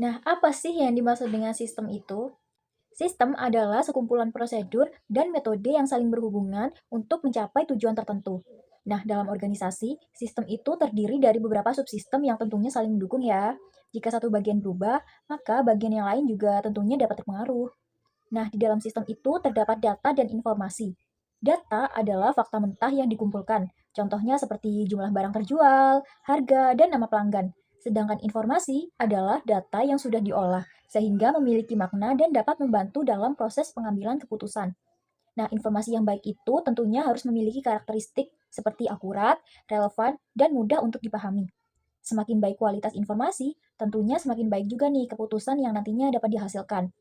Nah, apa sih yang dimaksud dengan sistem itu? Sistem adalah sekumpulan prosedur dan metode yang saling berhubungan untuk mencapai tujuan tertentu. Nah, dalam organisasi, sistem itu terdiri dari beberapa subsistem yang tentunya saling mendukung ya. Jika satu bagian berubah, maka bagian yang lain juga tentunya dapat terpengaruh. Nah, di dalam sistem itu terdapat data dan informasi. Data adalah fakta mentah yang dikumpulkan. Contohnya seperti jumlah barang terjual, harga, dan nama pelanggan. Sedangkan informasi adalah data yang sudah diolah, sehingga memiliki makna dan dapat membantu dalam proses pengambilan keputusan. Nah, informasi yang baik itu tentunya harus memiliki karakteristik seperti akurat, relevan, dan mudah untuk dipahami. Semakin baik kualitas informasi, tentunya semakin baik juga nih keputusan yang nantinya dapat dihasilkan.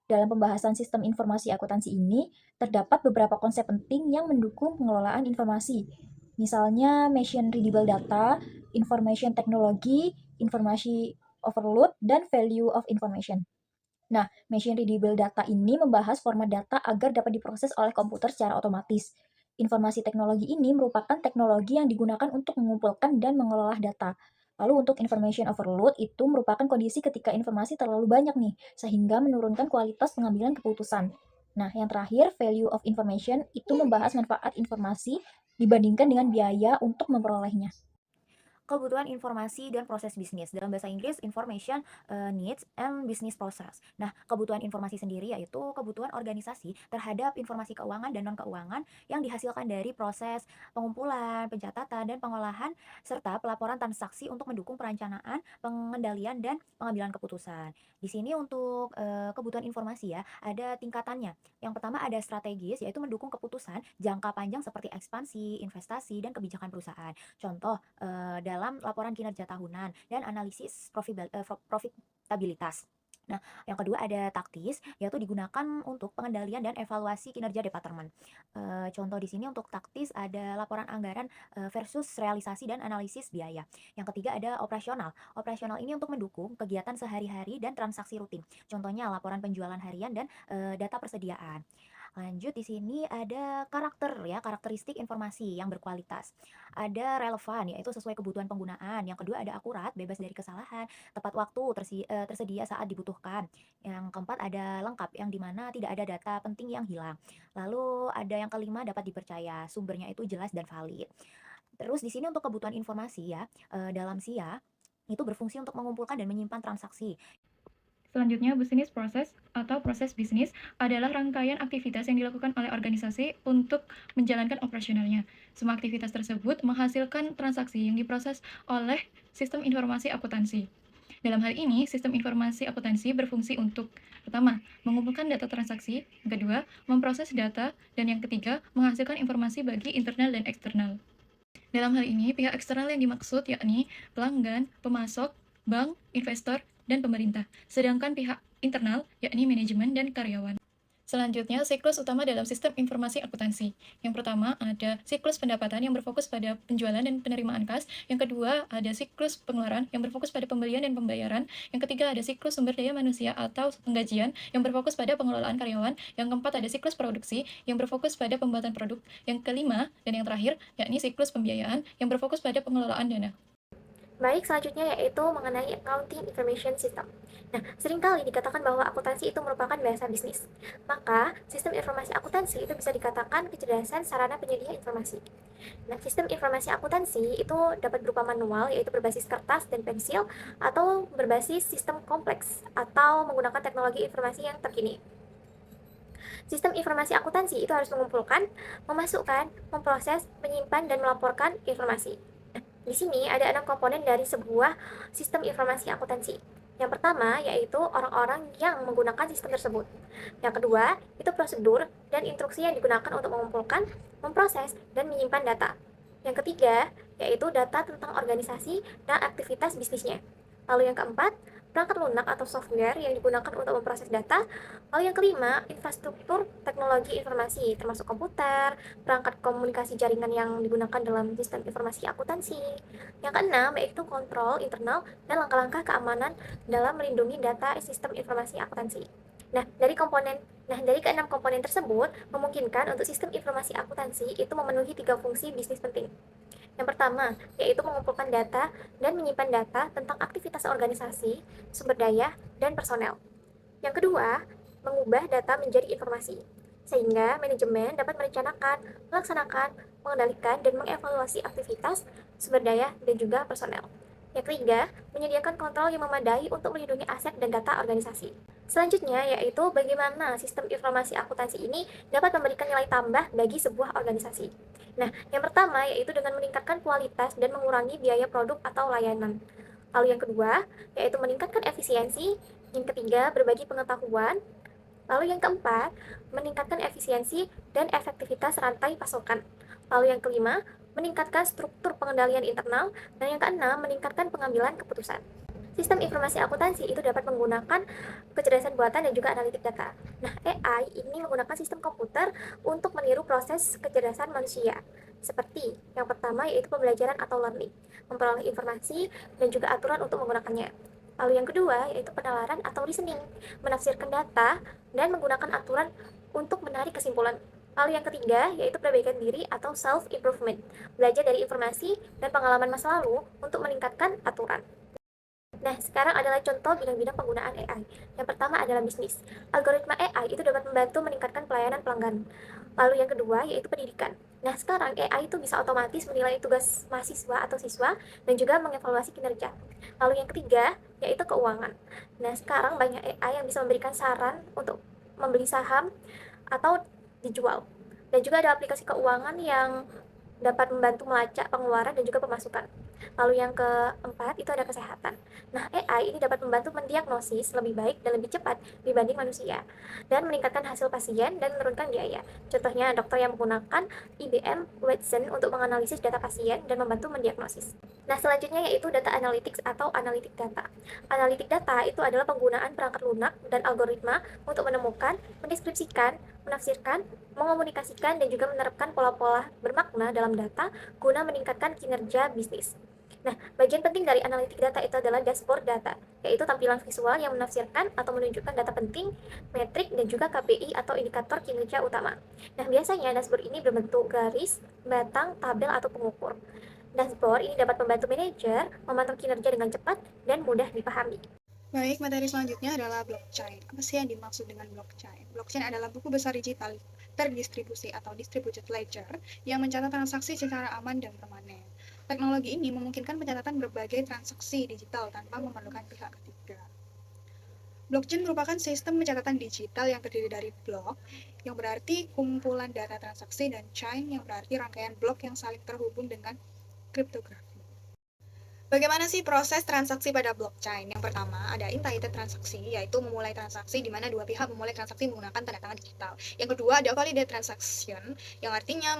Dalam pembahasan sistem informasi akuntansi ini, terdapat beberapa konsep penting yang mendukung pengelolaan informasi. Misalnya, machine readable data, information technology, informasi overload, dan value of information. Nah, machine readable data ini membahas format data agar dapat diproses oleh komputer secara otomatis. Informasi teknologi ini merupakan teknologi yang digunakan untuk mengumpulkan dan mengelola data. Lalu untuk information overload itu merupakan kondisi ketika informasi terlalu banyak nih, sehingga menurunkan kualitas pengambilan keputusan. Nah, yang terakhir, value of information itu membahas manfaat informasi dibandingkan dengan biaya untuk memperolehnya. Kebutuhan informasi dan proses bisnis. Dalam bahasa Inggris, information needs and business process. Nah, kebutuhan informasi sendiri yaitu kebutuhan organisasi terhadap informasi keuangan dan non-keuangan yang dihasilkan dari proses pengumpulan, pencatatan, dan pengolahan serta pelaporan transaksi untuk mendukung perencanaan, pengendalian, dan pengambilan keputusan. Di sini untuk kebutuhan informasi ya, ada tingkatannya. Yang pertama ada strategis, yaitu mendukung keputusan jangka panjang seperti ekspansi, investasi, dan kebijakan perusahaan. Contoh, dalam laporan kinerja tahunan dan analisis profitabilitas. Nah, yang kedua ada taktis, yaitu digunakan untuk pengendalian dan evaluasi kinerja departemen. Contoh di sini untuk taktis ada laporan anggaran versus realisasi dan analisis biaya. Yang ketiga ada operasional. Operasional ini untuk mendukung kegiatan sehari-hari dan transaksi rutin. Contohnya laporan penjualan harian dan data persediaan. Lanjut di sini ada karakter ya, karakteristik informasi yang berkualitas. Ada relevan yaitu sesuai kebutuhan penggunaan. Yang kedua ada akurat, bebas dari kesalahan, tepat waktu, tersedia saat dibutuhkan. Yang keempat ada lengkap yang dimana tidak ada data penting yang hilang. Lalu ada yang kelima dapat dipercaya, sumbernya itu jelas dan valid. Terus di sini untuk kebutuhan informasi ya, dalam SIA itu berfungsi untuk mengumpulkan dan menyimpan transaksi. Selanjutnya, business process atau proses bisnis adalah rangkaian aktivitas yang dilakukan oleh organisasi untuk menjalankan operasionalnya. Semua aktivitas tersebut menghasilkan transaksi yang diproses oleh sistem informasi akuntansi. Dalam hal ini, sistem informasi akuntansi berfungsi untuk pertama, mengumpulkan data transaksi, yang kedua, memproses data, dan yang ketiga, menghasilkan informasi bagi internal dan eksternal. Dalam hal ini, pihak eksternal yang dimaksud yakni pelanggan, pemasok, bank, investor, dan pemerintah. Sedangkan pihak internal yakni manajemen dan karyawan. Selanjutnya, siklus utama dalam sistem informasi akuntansi. Yang pertama, ada siklus pendapatan yang berfokus pada penjualan dan penerimaan kas. Yang kedua, ada siklus pengeluaran yang berfokus pada pembelian dan pembayaran. Yang ketiga, ada siklus sumber daya manusia atau penggajian yang berfokus pada pengelolaan karyawan. Yang keempat, ada siklus produksi yang berfokus pada pembuatan produk. Yang kelima, dan yang terakhir, yakni siklus pembiayaan yang berfokus pada pengelolaan dana. Baik, selanjutnya yaitu mengenai Accounting Information System. Nah, seringkali dikatakan bahwa akuntansi itu merupakan bahasa bisnis. Maka, sistem informasi akuntansi itu bisa dikatakan kecerdasan sarana penyedia informasi. Nah, sistem informasi akuntansi itu dapat berupa manual, yaitu berbasis kertas dan pensil, atau berbasis sistem kompleks, atau menggunakan teknologi informasi yang terkini. Sistem informasi akuntansi itu harus mengumpulkan, memasukkan, memproses, menyimpan, dan melaporkan informasi. Di sini ada 6 komponen dari sebuah sistem informasi akuntansi. Yang pertama yaitu orang-orang yang menggunakan sistem tersebut. Yang kedua, itu prosedur dan instruksi yang digunakan untuk mengumpulkan, memproses, dan menyimpan data. Yang ketiga, yaitu data tentang organisasi dan aktivitas bisnisnya. Lalu yang keempat, perangkat lunak atau software yang digunakan untuk memproses data. Lalu yang kelima, infrastruktur teknologi informasi, termasuk komputer, perangkat komunikasi jaringan yang digunakan dalam sistem informasi akuntansi. Yang keenam, yaitu kontrol internal dan langkah-langkah keamanan dalam melindungi data sistem informasi akuntansi. Dari keenam komponen tersebut memungkinkan untuk sistem informasi akuntansi itu memenuhi tiga fungsi bisnis penting. Yang pertama, yaitu mengumpulkan data dan menyimpan data tentang aktivitas organisasi, sumber daya, dan personel. Yang kedua, mengubah data menjadi informasi, sehingga manajemen dapat merencanakan, melaksanakan, mengendalikan, dan mengevaluasi aktivitas, sumber daya, dan juga personel. Yang ketiga, menyediakan kontrol yang memadai untuk melindungi aset dan data organisasi. Selanjutnya, yaitu bagaimana sistem informasi akuntansi ini dapat memberikan nilai tambah bagi sebuah organisasi. Nah, yang pertama yaitu dengan meningkatkan kualitas dan mengurangi biaya produk atau layanan. Lalu yang kedua, yaitu meningkatkan efisiensi. Yang ketiga, berbagi pengetahuan. Lalu yang keempat, meningkatkan efisiensi dan efektivitas rantai pasokan. Lalu yang kelima, meningkatkan struktur pengendalian internal. Dan yang keenam, meningkatkan pengambilan keputusan. Sistem informasi akuntansi itu dapat menggunakan kecerdasan buatan dan juga analitik data. Nah, AI ini menggunakan sistem komputer untuk meniru proses kecerdasan manusia. Seperti yang pertama yaitu pembelajaran atau learning, memperoleh informasi dan juga aturan untuk menggunakannya. Lalu yang kedua yaitu penalaran atau listening, menafsirkan data dan menggunakan aturan untuk menarik kesimpulan. Lalu yang ketiga yaitu perbaikan diri atau self-improvement, belajar dari informasi dan pengalaman masa lalu untuk meningkatkan aturan. Nah, sekarang adalah contoh bidang-bidang penggunaan AI. Yang pertama adalah bisnis. Algoritma AI itu dapat membantu meningkatkan pelayanan pelanggan. Lalu yang kedua yaitu pendidikan. Nah, sekarang AI itu bisa otomatis menilai tugas mahasiswa atau siswa dan juga mengevaluasi kinerja. Lalu yang ketiga yaitu keuangan. Nah, sekarang banyak AI yang bisa memberikan saran untuk membeli saham atau dijual. Dan juga ada aplikasi keuangan yang dapat membantu melacak pengeluaran dan juga pemasukan. Lalu yang keempat itu ada kesehatan. Nah, AI ini dapat membantu mendiagnosis lebih baik dan lebih cepat dibanding manusia dan meningkatkan hasil pasien dan menurunkan biaya. Contohnya dokter yang menggunakan IBM Watson untuk menganalisis data pasien dan membantu mendiagnosis. Nah, selanjutnya yaitu data analytics atau analitik data. Analitik data itu adalah penggunaan perangkat lunak dan algoritma untuk menemukan, mendeskripsikan, menafsirkan, mengomunikasikan, dan juga menerapkan pola-pola bermakna dalam data guna meningkatkan kinerja bisnis. Nah, bagian penting dari analitik data itu adalah dashboard data, yaitu tampilan visual yang menafsirkan atau menunjukkan data penting, metrik, dan juga KPI atau indikator kinerja utama. Nah, biasanya dashboard ini berbentuk garis, batang, tabel, atau pengukur. Dashboard ini dapat membantu manajer memantau kinerja dengan cepat dan mudah dipahami. Baik, materi selanjutnya adalah blockchain. Apa sih yang dimaksud dengan blockchain? Blockchain adalah buku besar digital terdistribusi atau distributed ledger yang mencatat transaksi secara aman dan permanen. Teknologi ini memungkinkan pencatatan berbagai transaksi digital tanpa memerlukan pihak ketiga. Blockchain merupakan sistem pencatatan digital yang terdiri dari blok, yang berarti kumpulan data transaksi, dan chain, yang berarti rangkaian blok yang saling terhubung dengan kriptografi. Bagaimana sih proses transaksi pada blockchain? Yang pertama, ada initiated transaksi, yaitu memulai transaksi di mana dua pihak memulai transaksi menggunakan tanda tangan digital. Yang kedua, ada validate transaction, yang artinya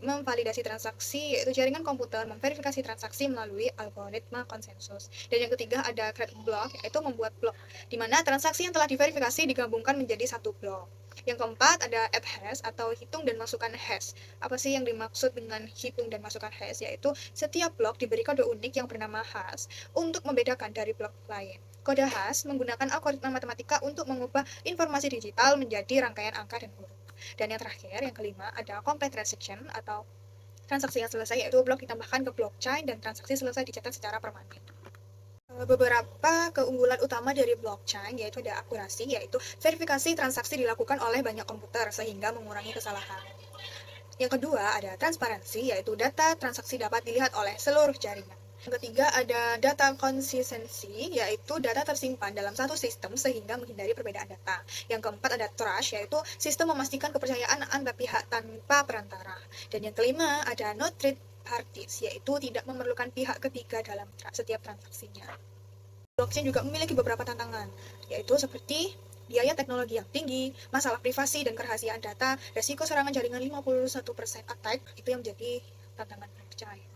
memvalidasi transaksi, yaitu jaringan komputer memverifikasi transaksi melalui algoritma konsensus. Dan yang ketiga, ada create block, yaitu membuat blok, di mana transaksi yang telah diverifikasi digabungkan menjadi satu blok. Yang keempat, ada add hash atau hitung dan masukkan hash. Apa sih yang dimaksud dengan hitung dan masukkan hash? Yaitu setiap blok diberi kode unik yang bernama hash untuk membedakan dari blok lain. Kode hash menggunakan algoritma matematika untuk mengubah informasi digital menjadi rangkaian angka dan huruf. Dan yang terakhir, yang kelima, ada complete transaction atau transaksi yang selesai, yaitu blok ditambahkan ke blockchain dan transaksi selesai dicatat secara permanen. Beberapa keunggulan utama dari blockchain yaitu ada akurasi, yaitu verifikasi transaksi dilakukan oleh banyak komputer sehingga mengurangi kesalahan. Yang kedua ada transparansi, yaitu data transaksi dapat dilihat oleh seluruh jaringan. Yang ketiga ada data konsistensi, yaitu data tersimpan dalam satu sistem sehingga menghindari perbedaan data. Yang keempat ada trust, yaitu sistem memastikan kepercayaan antar pihak tanpa perantara. Dan yang kelima ada no third parties, yaitu tidak memerlukan pihak ketiga dalam setiap transaksinya. Blockchain juga memiliki beberapa tantangan, yaitu seperti biaya teknologi yang tinggi, masalah privasi dan kerahasiaan data, resiko serangan jaringan 51% attack, itu yang menjadi tantangan blockchain.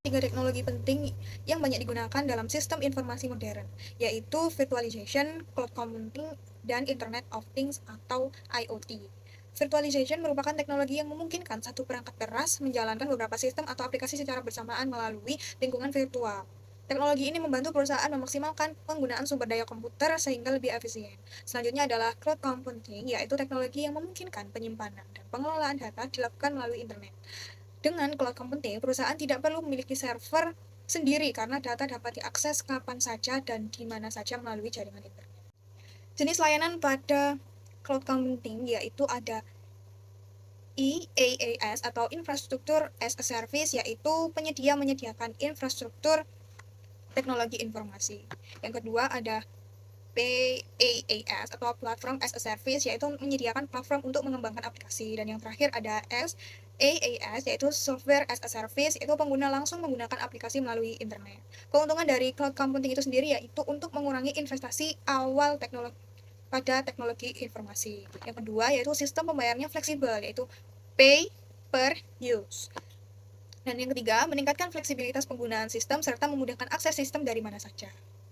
3 teknologi penting yang banyak digunakan dalam sistem informasi modern, yaitu virtualization, cloud computing, dan Internet of Things atau IoT. Virtualization merupakan teknologi yang memungkinkan satu perangkat keras menjalankan beberapa sistem atau aplikasi secara bersamaan melalui lingkungan virtual. Teknologi ini membantu perusahaan memaksimalkan penggunaan sumber daya komputer sehingga lebih efisien. Selanjutnya adalah cloud computing, yaitu teknologi yang memungkinkan penyimpanan dan pengelolaan data dilakukan melalui internet. Dengan cloud computing, perusahaan tidak perlu memiliki server sendiri karena data dapat diakses kapan saja dan di mana saja melalui jaringan internet. Jenis layanan pada cloud computing yaitu ada IaaS atau Infrastructure as a Service, yaitu penyedia menyediakan infrastruktur teknologi informasi. Yang kedua ada PaaS atau Platform as a Service, yaitu menyediakan platform untuk mengembangkan aplikasi. Dan yang terakhir ada SaaS, yaitu Software as a Service, yaitu pengguna langsung menggunakan aplikasi melalui internet. Keuntungan dari cloud computing itu sendiri yaitu untuk mengurangi investasi awal pada teknologi informasi. Yang kedua yaitu sistem pembayarannya fleksibel, yaitu pay per use. Dan yang ketiga, meningkatkan fleksibilitas penggunaan sistem serta memudahkan akses sistem dari mana saja.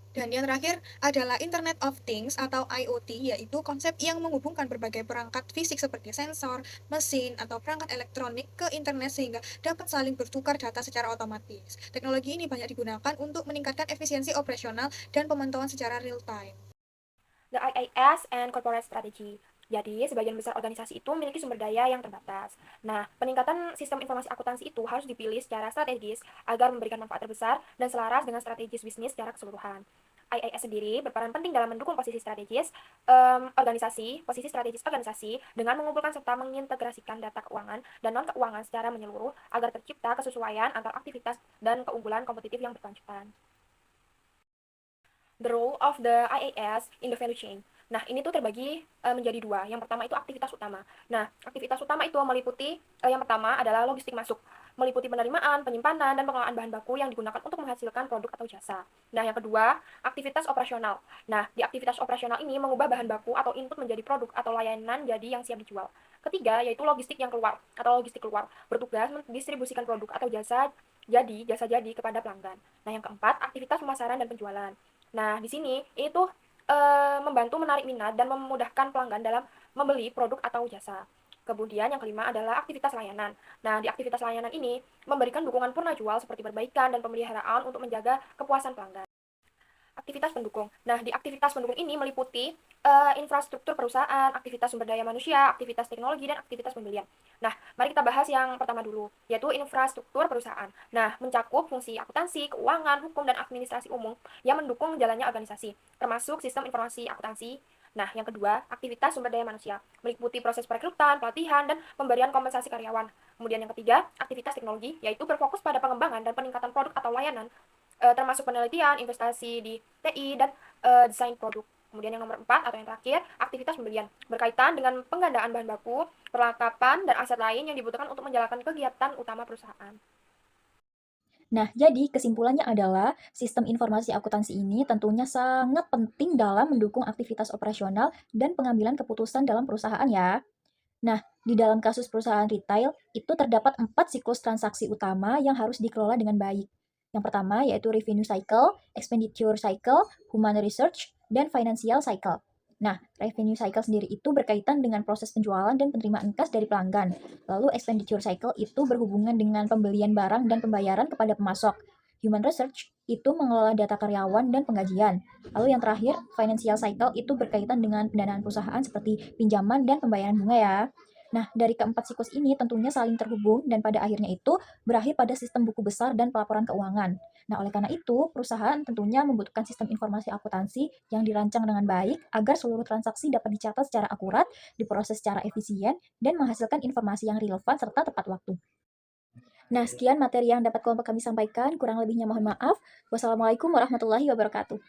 Dan yang terakhir adalah Internet of Things atau IoT, yaitu konsep yang menghubungkan berbagai perangkat fisik seperti sensor, mesin, atau perangkat elektronik ke internet sehingga dapat saling bertukar data secara otomatis. Teknologi ini banyak digunakan untuk meningkatkan efisiensi operasional dan pemantauan secara real time. The IaaS and Corporate Strategy. Jadi, sebagian besar organisasi itu memiliki sumber daya yang terbatas. Nah, peningkatan sistem informasi akuntansi itu harus dipilih secara strategis agar memberikan manfaat terbesar dan selaras dengan strategis bisnis secara keseluruhan. IaaS sendiri berperan penting dalam mendukung posisi strategis organisasi dengan mengumpulkan serta mengintegrasikan data keuangan dan non-keuangan secara menyeluruh agar tercipta kesesuaian antar aktivitas dan keunggulan kompetitif yang berkelanjutan. The role of the IaaS in the value chain. Nah, ini tuh terbagi menjadi dua. Yang pertama itu aktivitas utama. Nah, aktivitas utama itu meliputi yang pertama adalah logistik masuk, meliputi penerimaan, penyimpanan, dan pengelolaan bahan baku yang digunakan untuk menghasilkan produk atau jasa. Nah, yang kedua, aktivitas operasional. Nah, di aktivitas operasional ini mengubah bahan baku atau input menjadi produk atau layanan jadi yang siap dijual. Ketiga, yaitu logistik yang keluar atau logistik keluar, bertugas mendistribusikan produk atau jasa jadi kepada pelanggan. Nah, yang keempat, aktivitas pemasaran dan penjualan. Nah, di sini itu membantu menarik minat dan memudahkan pelanggan dalam membeli produk atau jasa. Kemudian yang kelima adalah aktivitas layanan. Nah, di aktivitas layanan ini memberikan dukungan purna jual seperti perbaikan dan pemeliharaan untuk menjaga kepuasan pelanggan. Aktivitas pendukung. Nah, di aktivitas pendukung ini meliputi infrastruktur perusahaan, aktivitas sumber daya manusia, aktivitas teknologi, dan aktivitas pembelian. Nah, mari kita bahas yang pertama dulu, yaitu infrastruktur perusahaan. Nah, mencakup fungsi akuntansi, keuangan, hukum, dan administrasi umum yang mendukung jalannya organisasi, termasuk sistem informasi akuntansi. Nah, yang kedua, aktivitas sumber daya manusia, meliputi proses perekrutan, pelatihan, dan pemberian kompensasi karyawan. Kemudian yang ketiga, aktivitas teknologi, yaitu berfokus pada pengembangan dan peningkatan produk atau layanan, termasuk penelitian, investasi di TI, dan desain produk. Kemudian yang nomor 4 atau yang terakhir, aktivitas pembelian, berkaitan dengan penggandaan bahan baku, perlengkapan, dan aset lain yang dibutuhkan untuk menjalankan kegiatan utama perusahaan. Nah, jadi kesimpulannya adalah sistem informasi akuntansi ini tentunya sangat penting dalam mendukung aktivitas operasional dan pengambilan keputusan dalam perusahaan ya. Nah, di dalam kasus perusahaan retail, itu terdapat 4 siklus transaksi utama yang harus dikelola dengan baik. Yang pertama yaitu revenue cycle, expenditure cycle, human research, dan financial cycle. Nah, revenue cycle sendiri itu berkaitan dengan proses penjualan dan penerimaan kas dari pelanggan. Lalu expenditure cycle itu berhubungan dengan pembelian barang dan pembayaran kepada pemasok. Human research itu mengelola data karyawan dan penggajian. Lalu yang terakhir, financial cycle itu berkaitan dengan pendanaan perusahaan seperti pinjaman dan pembayaran bunga ya. Nah, dari keempat siklus ini tentunya saling terhubung dan pada akhirnya itu berakhir pada sistem buku besar dan pelaporan keuangan. Nah, oleh karena itu, perusahaan tentunya membutuhkan sistem informasi akuntansi yang dirancang dengan baik agar seluruh transaksi dapat dicatat secara akurat, diproses secara efisien, dan menghasilkan informasi yang relevan serta tepat waktu. Nah, sekian materi yang dapat kelompok kami sampaikan. Kurang lebihnya mohon maaf. Wassalamualaikum warahmatullahi wabarakatuh.